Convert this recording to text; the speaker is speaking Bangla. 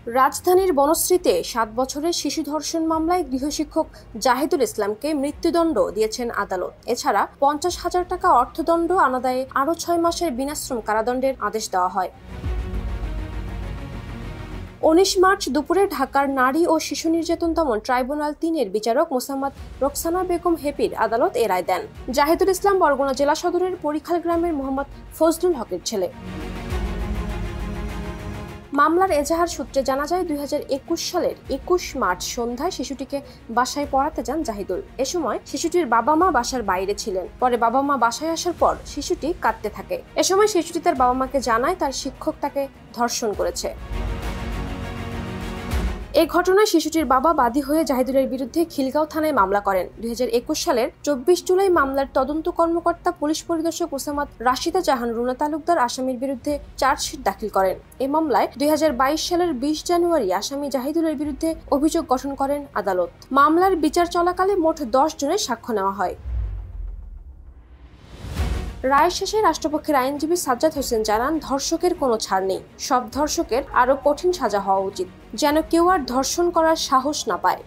রাজধানীর বনশ্রীতে ৭ বছরের শিশু ধর্ষণ মামলায় গৃহশিক্ষক জাহিদুল ইসলামকে মৃত্যুদণ্ড দিয়েছেন আদালত। এছাড়া ৫০,০০০ টাকা অর্থদণ্ড আনাদায়ে আরও ৬ মাসের বিনাশ্রম কারাদণ্ডের আদেশ দেওয়া হয়। ১৯ মার্চ দুপুরে ঢাকার নারী ও শিশু নির্যাতন দমন ট্রাইব্যুনাল ৩-এর বিচারক মোসাম্মদ রোকসানা বেগম হেপির আদালত এ রায় দেন। জাহিদুল ইসলাম বরগুনা জেলা সদরের পরীখাল গ্রামের মোহাম্মদ ফজলুল হকের ছেলে। মামলার এজাহার সূত্রে জানা যায়, ২০২১ সালের ২১ মার্চ সন্ধ্যায় শিশুটিকে বাসায় পড়াতে যান জাহিদুল। এ সময় শিশুটির বাবা মা বাসার বাইরে ছিলেন। পরে বাবা মা বাসায় আসার পর শিশুটি কাঁদতে থাকে। এ সময় শিশুটি তার বাবা মাকে জানায় তার শিক্ষক তাকে ধর্ষণ করেছে। এই ঘটনায় শিশুটির বাবা বাদী হয়ে জাহিদুলের বিরুদ্ধে খিলগাঁও থানায় মামলা করেন। ২০২১ সালের ২৪ জুলাই মামলার তদন্ত কর্মকর্তা পুলিশ পরিদর্শক মোসাম্মদ রাশিদা জাহান রুনা তালুকদার আসামির বিরুদ্ধে চার্জশিট দাখিল করেন। এই মামলায় ২০২২ সালের ২০ জানুয়ারি আসামি জাহিদুলের বিরুদ্ধে অভিযোগ গঠন করেন আদালত। মামলার বিচার চলাকালে মোট ১০ জনের সাক্ষ্য নেওয়া হয়। রায় শেষে রাষ্ট্রপক্ষের আইনজীবী সাজ্জাদ হোসেন জানান, ধর্ষকের কোনো ছাড় নেই। সব ধর্ষকের আরও কঠিন সাজা হওয়া উচিত, যেন কেউ আর ধর্ষণ করার সাহস না পায়।